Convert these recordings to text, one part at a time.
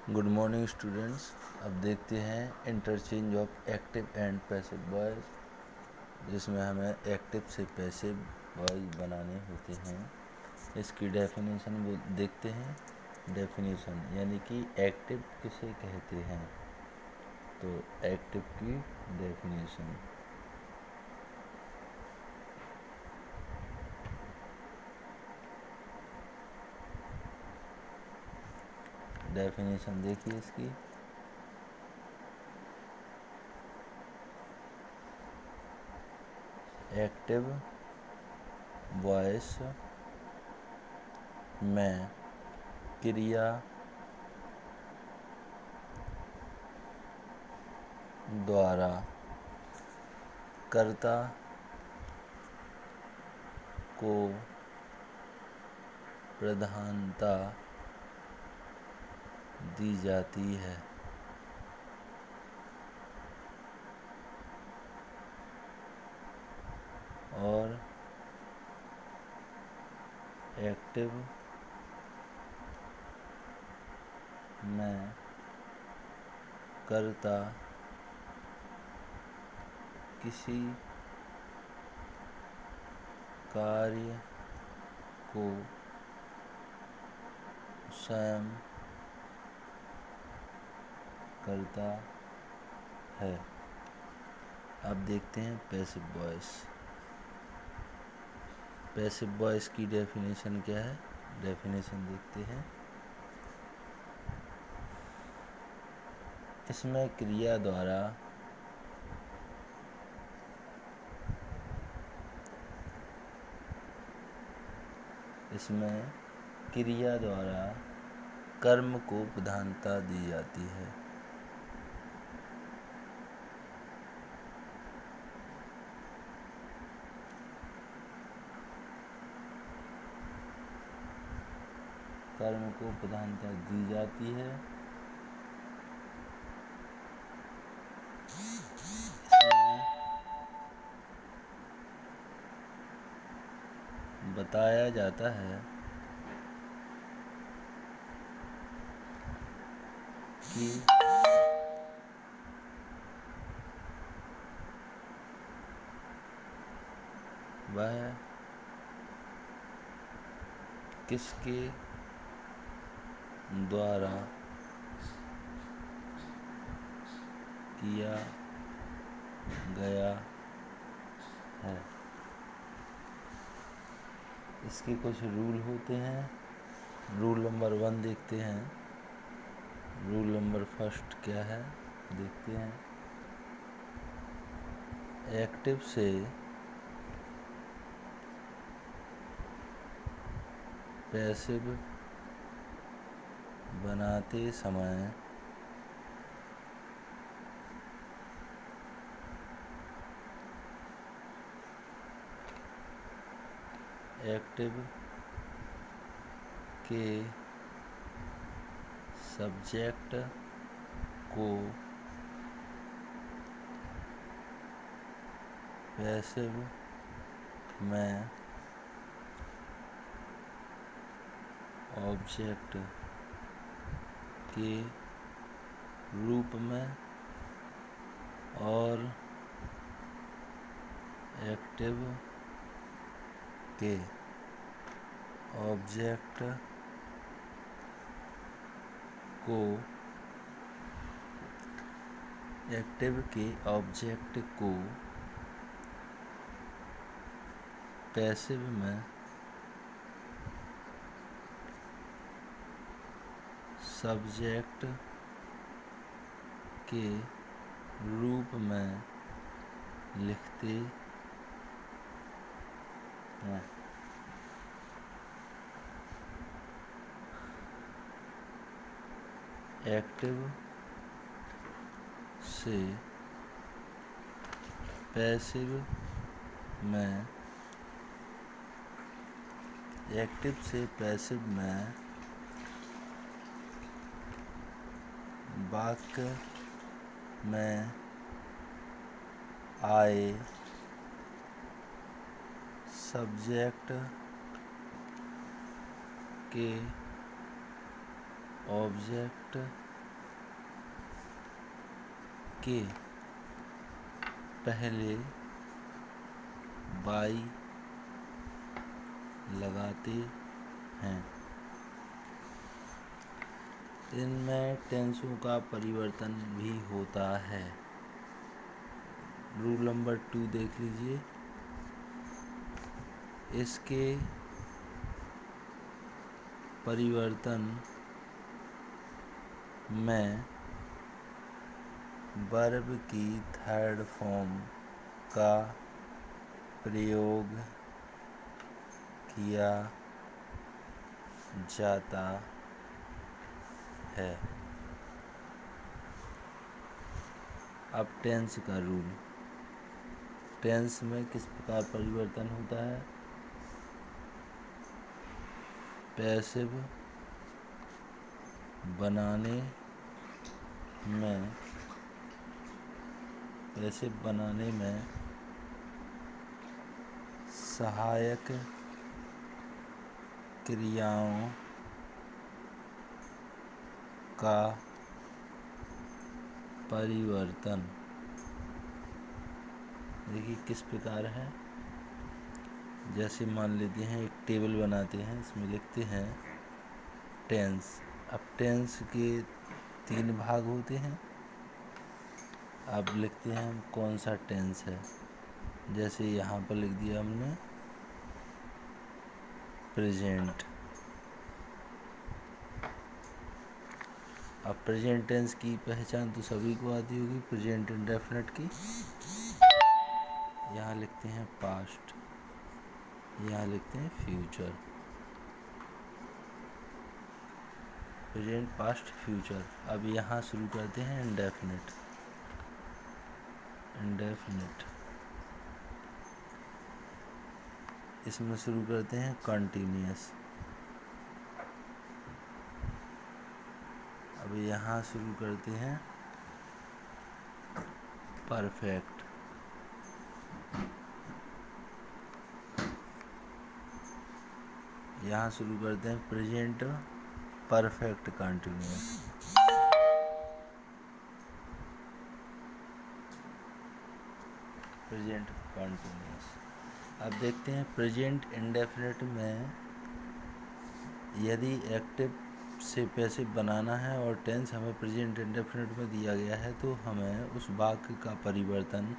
Good morning students. अब देखते हैं interchange of active and passive voice, जिसमें हमें एक्टिव से पैसिव वॉइस बनाने होते हैं। इसकी डेफिनेशन देखते हैं। डेफिनेशन यानी कि एक्टिव किसे कहते हैं। तो एक्टिव की डेफिनेशन, देखिए इसकी। एक्टिव वॉइस में क्रिया द्वारा कर्ता को प्रधानता दी जाती है और एक्टिव में कर्ता किसी कार्य को स्वयं करता है। अब देखते हैं पैसिव वॉइस। पैसिव वॉइस की डेफिनेशन क्या है, डेफिनेशन देखते हैं। इसमें क्रिया द्वारा कर्म को प्रधानता दी जाती है। कर्म को प्रधानता दी जाती है। इसमें बताया जाता है कि वह किसके द्वारा किया गया है। इसके कुछ रूल होते हैं। रूल नंबर 1 देखते हैं। रूल नंबर फर्स्ट क्या है देखते हैं। एक्टिव से पैसिव बनाते समय एक्टिव के सब्जेक्ट को पैसिव में ऑब्जेक्ट के रूप में और एक्टिव के ऑब्जेक्ट को पैसिव में सब्जेक्ट के रूप में लिखते हैं। एक्टिव से पैसिव में वाक्य में आए सब्जेक्ट के ऑब्जेक्ट के पहले बाई लगाते हैं। इनमें टेंसों का परिवर्तन भी होता है। रूल नंबर 2 देख लीजिए। इसके परिवर्तन में वर्ब की थर्ड फॉर्म का प्रयोग किया जाता है। अब टेंस का रूल। टेंस में किस प्रकार परिवर्तन होता है? पैसिव बनाने में सहायक क्रियाओं का परिवर्तन देखिए किस प्रकार है। जैसे मान लेते हैं एक टेबल बनाते हैं, इसमें लिखते हैं टेंस। अब टेंस के 3 भाग होते हैं। अब लिखते हैं हम कौन सा टेंस है। जैसे यहाँ पर लिख दिया हमने प्रेजेंट। अब प्रेजेंट टेंस की पहचान तो सभी को आती होगी, प्रेजेंट इंडेफिनिट की। यहाँ लिखते हैं पास्ट, यहाँ लिखते हैं फ्यूचर। Present, past, future. अब यहाँ शुरू करते हैं इंडेफिनिट। इसमें शुरू करते हैं कंटिन्यूअस। अब यहाँ शुरू करते हैं परफेक्ट। यहाँ शुरू करते हैं present perfect continuous. Present continuous. अब देखते हैं प्रेजेंट इंडेफिनिट में यदि एक्टिव से पैसिव बनाना है और टेंस हमें प्रेजेंट इंडेफिनिट में दिया गया है, तो हमें उस वाक्य का परिवर्तन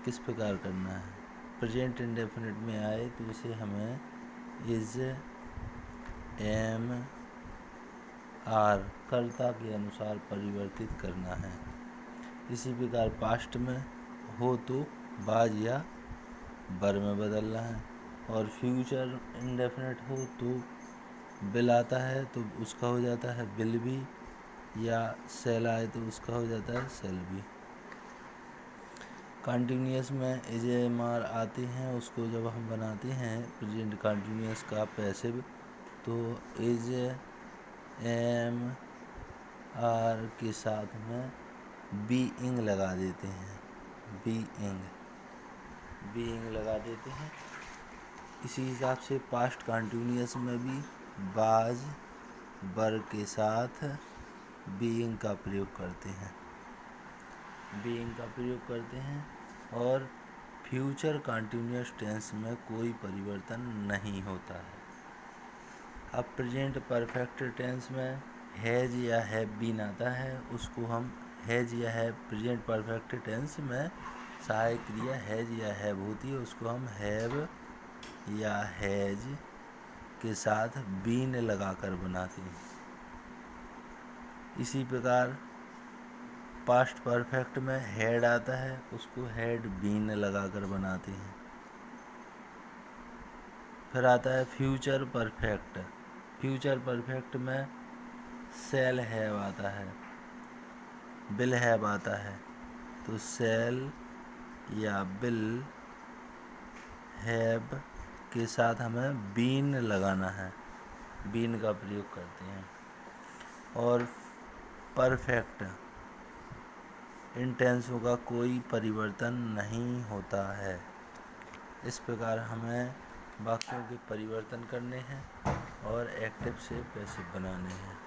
किस प्रकार करना है। प्रेजेंट इंडेफिनिट में आए तो इसे हमें इज, एम, आर कर्ता के अनुसार परिवर्तित करना है। इसी प्रकार पास्ट में हो तो बाज या बर में बदलना है, और फ्यूचर इंडेफिनिट हो तो बिल आता है तो उसका हो जाता है बिल भी, या सेल आए तो उसका हो जाता है सेल भी। कंटिन्यूअस में इज, एम, आर आते हैं, उसको जब हम बनाते हैं प्रेजेंट कंटिन्यूअस का पैसिव, तो इज, एम, आर के साथ में बीइंग लगा देते हैं। बीइंग लगा देते हैं। इसी हिसाब से पास्ट कंटिन्यूअस में भी बाज, बर के साथ बीइंग का प्रयोग करते हैं। और फ्यूचर कंटिन्यूअस टेंस में कोई परिवर्तन नहीं होता है। अब प्रेजेंट परफेक्ट टेंस में हैज या हैव बीन आता है, उसको हम हैज या हैव, प्रेजेंट परफेक्ट टेंस में सहायक क्रिया हैज या हैव होती है, उसको हम हैव या हैज के साथ बीन लगाकर बनाते हैं। इसी प्रकार पास्ट परफेक्ट में हैड आता है, उसको हैड बीन लगाकर बनाते हैं। फिर आता है फ्यूचर परफेक्ट। फ्यूचर परफेक्ट में सेल हैव आता है, बिल हैव आता है, तो सेल या बिल हैव के साथ हमें बीन लगाना है, बीन का प्रयोग करते हैं। और परफेक्ट इन टेंसों का कोई परिवर्तन नहीं होता है। इस प्रकार हमें वाक्यों के परिवर्तन करने हैं और एक्टिव से पैसिव बनाने हैं।